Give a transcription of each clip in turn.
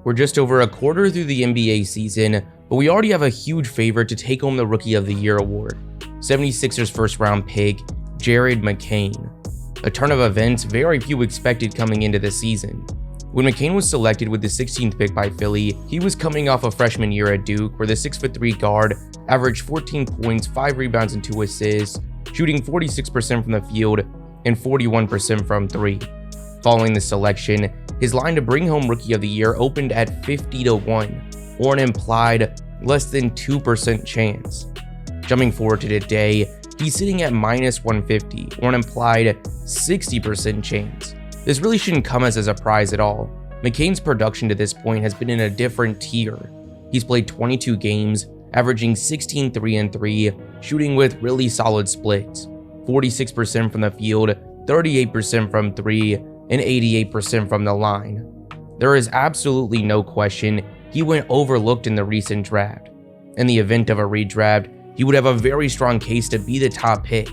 We're just over a quarter through the NBA season, but we already have a huge favorite to take home the Rookie of the Year award. 76ers first round pick, McCain. A turn of events very few expected coming into the season. When McCain was selected with the 16th pick by Philly, he was coming off a freshman year at Duke where the 6'3" guard averaged 14 points, 5 rebounds, and 2 assists, shooting 46% from the field and 41% from 3. Following the selection, his line to bring home Rookie of the Year opened at 50-1, or an implied less than 2% chance. Jumping forward to today, he's sitting at -150, or an implied 60% chance. This really shouldn't come as a surprise at all. McCain's production to this point has been in a different tier. He's played 22 games, averaging 16 3-3, shooting with really solid splits, 46% from the field, 38% from 3, and 88% from the line. There is absolutely no question he went overlooked in the recent draft. In the event of a redraft, he would have a very strong case to be the top pick.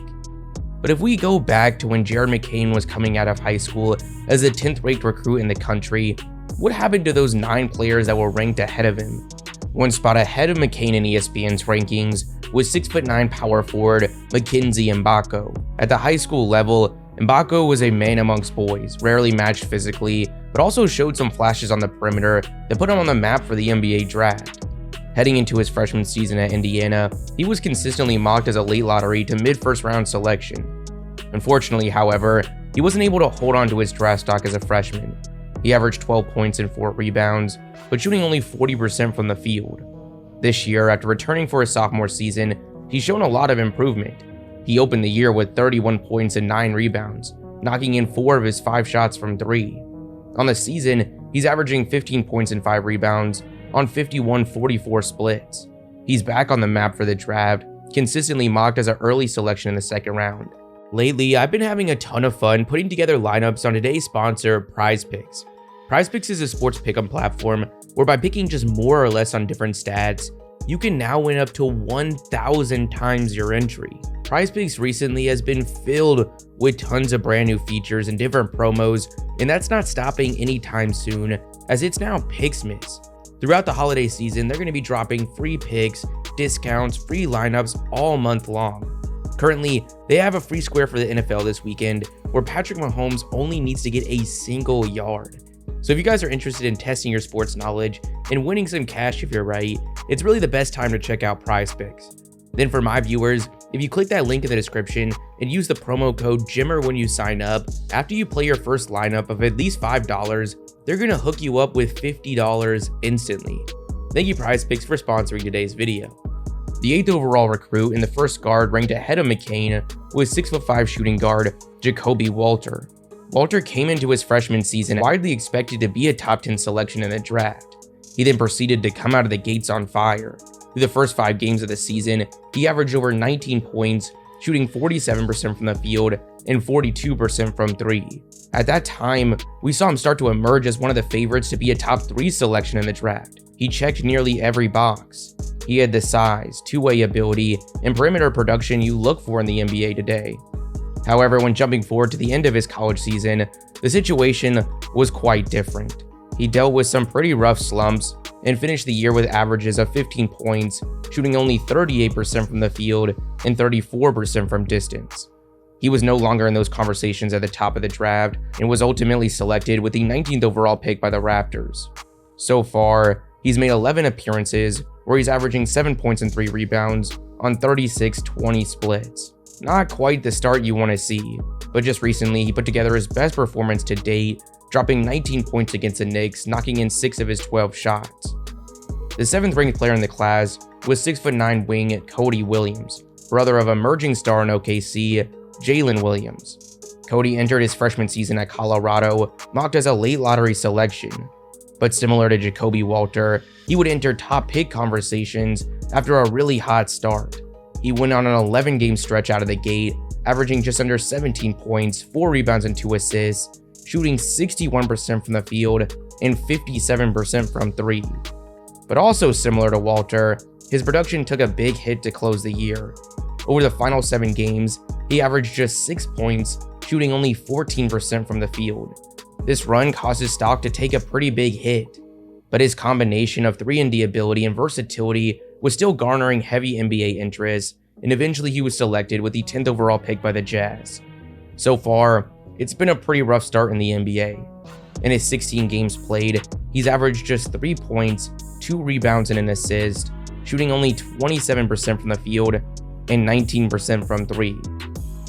But if we go back to when McCain was coming out of high school as a 10th ranked recruit in the country, what happened to those 9 players that were ranked ahead of him? One spot ahead of McCain in ESPN's rankings was 6'9" power forward Mgbako. At the high school level, Mgbako was a man amongst boys, rarely matched physically, but also showed some flashes on the perimeter that put him on the map for the NBA draft. Heading into his freshman season at Indiana, he was consistently mocked as a late lottery to mid-first round selection. Unfortunately, however, he wasn't able to hold on to his draft stock as a freshman. He averaged 12 points and 4 rebounds, but shooting only 40% from the field. This year, after returning for his sophomore season, he's shown a lot of improvement. He opened the year with 31 points and 9 rebounds, knocking in 4 of his 5 shots from 3. On the season, he's averaging 15 points and 5 rebounds on 51-44 splits. He's back on the map for the draft, consistently mocked as an early selection in the second round. Lately, I've been having a ton of fun putting together lineups on today's sponsor, PrizePicks. PrizePicks is a sports pick'em platform where by picking just more or less on different stats, you can now win up to 1,000 times your entry. PrizePicks recently has been filled with tons of brand new features and different promos, and that's not stopping anytime soon, as it's now Picksmas. Throughout the holiday season, they're going to be dropping free picks, discounts, free lineups all month long. Currently, they have a free square for the NFL this weekend where Patrick Mahomes only needs to get a single yard. So if you guys are interested in testing your sports knowledge and winning some cash if you're right, it's really the best time to check out PrizePicks. Then for my viewers, if you click that link in the description and use the promo code JIMMER when you sign up, after you play your first lineup of at least $5, they're going to hook you up with $50 instantly. Thank you PrizePicks for sponsoring today's video. The 8th overall recruit and the first guard ranked ahead of McCain was 6'5" shooting guard Jacobe Walter. Walter came into his freshman season widely expected to be a top 10 selection in the draft. He then proceeded to come out of the gates on fire. Through the first 5 games of the season, he averaged over 19 points, shooting 47% from the field and 42% from 3. At that time, we saw him start to emerge as one of the favorites to be a top 3 selection in the draft. He checked nearly every box. He had the size, two-way ability, and perimeter production you look for in the NBA today. However, when jumping forward to the end of his college season, the situation was quite different. He dealt with some pretty rough slumps and finished the year with averages of 15 points, shooting only 38% from the field and 34% from distance. He was no longer in those conversations at the top of the draft and was ultimately selected with the 19th overall pick by the Raptors. So far, he's made 11 appearances where he's averaging 7 points and 3 rebounds on 36-20 splits. Not quite the start you want to see, but just recently he put together his best performance to date, dropping 19 points against the Knicks, knocking in 6 of his 12 shots. The 7th ranked player in the class was 6'9" wing Cody Williams, brother of emerging star in OKC, Jalen Williams. Cody entered his freshman season at Colorado, mocked as a late lottery selection. But similar to Jacobe Walter, he would enter top pick conversations after a really hot start. He went on an 11-game stretch out of the gate, averaging just under 17 points, 4 rebounds, and 2 assists, shooting 61% from the field and 57% from 3. But also similar to Walter, his production took a big hit to close the year. Over the final 7 games, he averaged just 6 points, shooting only 14% from the field. This run caused his stock to take a pretty big hit. but his combination of 3-and-D ability and versatility was still garnering heavy NBA interest, and eventually he was selected with the 10th overall pick by the Jazz. So far, it's been a pretty rough start in the NBA. In his 16 games played, he's averaged just 3 points, 2 rebounds, and an assist, shooting only 27% from the field and 19% from 3.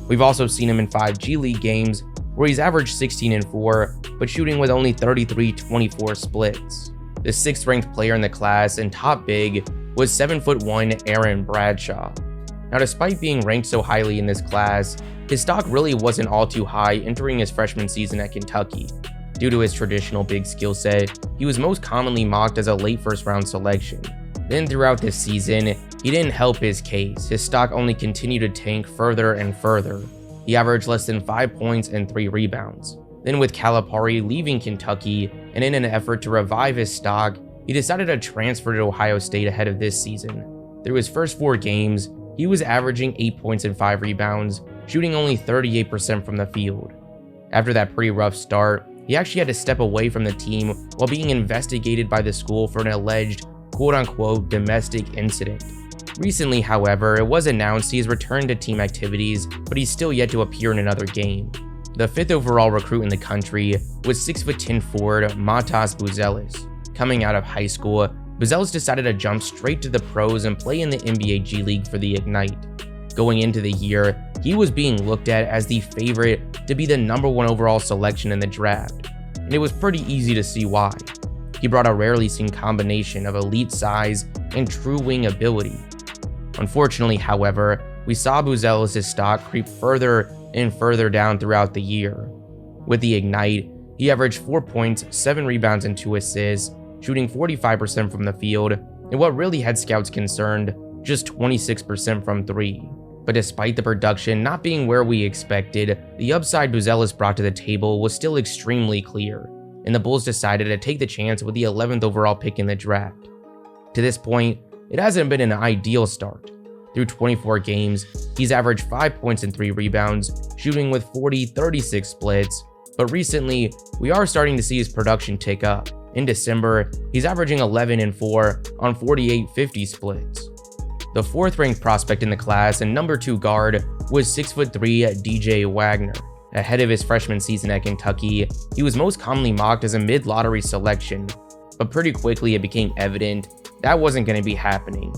We've also seen him in 5 G League games where he's averaged 16 and 4, but shooting with only 33-24 splits. The 6th ranked player in the class and top big was 7'1" Aaron Bradshaw. Now, despite being ranked so highly in this class, his stock really wasn't all too high entering his freshman season at Kentucky. Due to his traditional big skill set, he was most commonly mocked as a late first-round selection. Then throughout this season, he didn't help his case. His stock only continued to tank further and further. He averaged less than 5 points and 3 rebounds. Then with Calipari leaving Kentucky, and in an effort to revive his stock, he decided to transfer to Ohio State ahead of this season. Through his first 4 games, he was averaging 8 points and 5 rebounds, shooting only 38% from the field. After that pretty rough start, he actually had to step away from the team while being investigated by the school for an alleged quote-unquote domestic incident. Recently, however, it was announced he has returned to team activities, but he's still yet to appear in another game. The 5th overall recruit in the country was 6'10" forward Matas Buzelis. Coming out of high school, Buzelis decided to jump straight to the pros and play in the NBA G League for the Ignite. Going into the year, he was being looked at as the favorite to be the #1 overall selection in the draft, and it was pretty easy to see why. He brought a rarely seen combination of elite size and true wing ability. Unfortunately, however, we saw Buzelis' stock creep further and further down throughout the year. With the Ignite, he averaged 4 points, 7 rebounds, and 2 assists, shooting 45% from the field, and what really had scouts concerned, just 26% from 3. But despite the production not being where we expected, the upside Buzelis brought to the table was still extremely clear, and the Bulls decided to take the chance with the 11th overall pick in the draft. To this point, it hasn't been an ideal start. Through 24 games, he's averaged 5 points and 3 rebounds, shooting with 40-36 splits, but recently, we are starting to see his production tick up. In December, he's averaging 11 and 4 on 48-50 splits. The 4th ranked prospect in the class and #2 guard was 6'3" DJ Wagner. Ahead of his freshman season at Kentucky, he was most commonly mocked as a mid-lottery selection, but pretty quickly it became evident that wasn't going to be happening.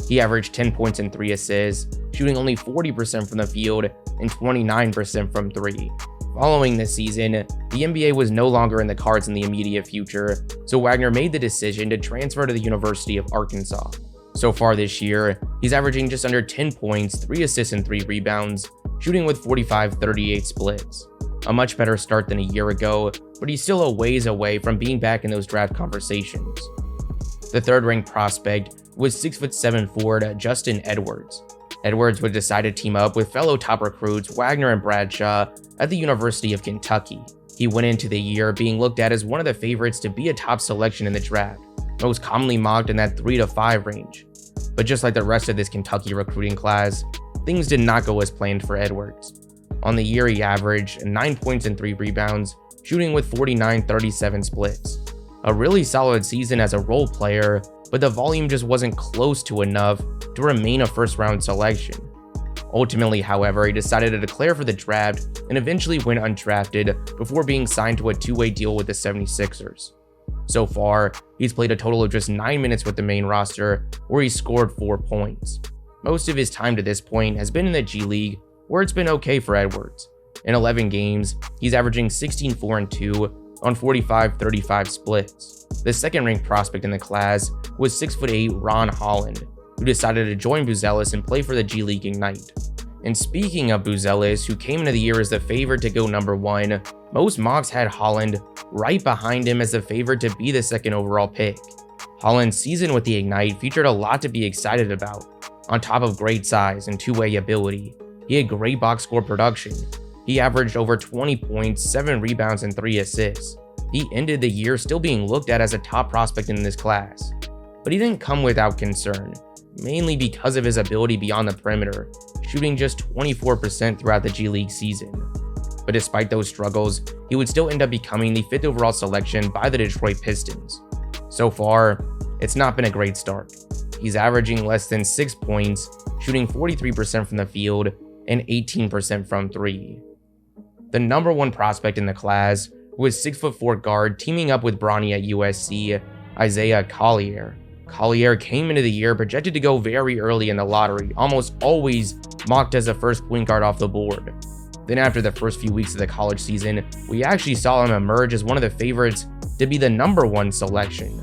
He averaged 10 points and 3 assists, shooting only 40% from the field and 29% from 3. Following this season, the NBA was no longer in the cards in the immediate future, so Wagner made the decision to transfer to the University of Arkansas. So far this year, he's averaging just under 10 points, 3 assists, and 3 rebounds, shooting with 45-38 splits. A much better start than a year ago, but he's still a ways away from being back in those draft conversations. The 3rd ranked prospect was 6'7" forward Justin Edwards. Edwards would decide to team up with fellow top recruits Wagner and Bradshaw at the University of Kentucky. He went into the year being looked at as one of the favorites to be a top selection in the draft, most commonly mocked in that 3 to 5 range. But just like the rest of this Kentucky recruiting class, things did not go as planned for Edwards. On the year, he averaged 9 points and 3 rebounds, shooting with 49-37 splits. A really solid season as a role player, but the volume just wasn't close to enough to remain a first-round selection. Ultimately, however, he decided to declare for the draft and eventually went undrafted before being signed to a 2-way deal with the 76ers. So far, he's played a total of just 9 minutes with the main roster, where he scored 4 points. Most of his time to this point has been in the G League, where it's been okay for Edwards. In 11 games, he's averaging 16, 4, and 2 on 45-35 splits. The 2nd ranked prospect in the class was 6'8" Ron Holland, who decided to join Buzelis and play for the G League Ignite. And speaking of Buzelis, who came into the year as the favorite to go #1, most mocks had Holland right behind him as the favorite to be the 2nd overall pick. Holland's season with the Ignite featured a lot to be excited about. On top of great size and 2-way ability, he had great box score production. He averaged over 20 points, 7 rebounds, and 3 assists. He ended the year still being looked at as a top prospect in this class. But he didn't come without concern, mainly because of his ability beyond the perimeter, shooting just 24% throughout the G League season. But despite those struggles, he would still end up becoming the 5th overall selection by the Detroit Pistons. So far, it's not been a great start. He's averaging less than 6 points, shooting 43% from the field and 18% from 3. The number one prospect in the class was 6'4" guard teaming up with Bronny at USC, Isaiah Collier. Collier came into the year projected to go very early in the lottery, almost always mocked as the first point guard off the board. Then after the first few weeks of the college season, we actually saw him emerge as one of the favorites to be the number one selection.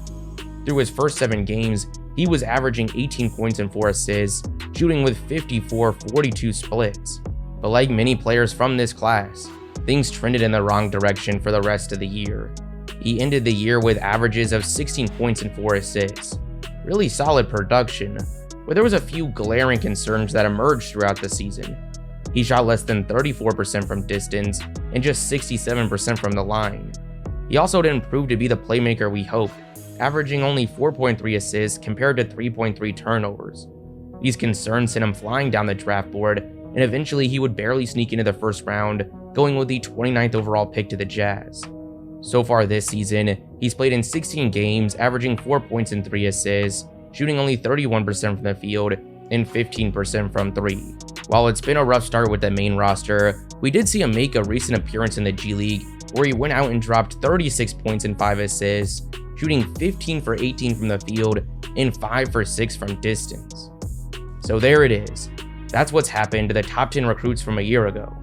Through his first 7 games, he was averaging 18 points and 4 assists, shooting with 54-42 splits. But like many players from this class, things trended in the wrong direction for the rest of the year. He ended the year with averages of 16 points and 4 assists. Really solid production, but there was a few glaring concerns that emerged throughout the season. He shot less than 34% from distance and just 67% from the line. He also didn't prove to be the playmaker we hoped, averaging only 4.3 assists compared to 3.3 turnovers. These concerns sent him flying down the draft board, and eventually he would barely sneak into the first round, going with the 29th overall pick to the Jazz. So far this season, he's played in 16 games, averaging 4 points and 3 assists, shooting only 31% from the field and 15% from 3. While it's been a rough start with the main roster, we did see him make a recent appearance in the G League where he went out and dropped 36 points and 5 assists, shooting 15 for 18 from the field and 5 for 6 from distance. So there it is. That's what's happened to the top 10 recruits from a year ago.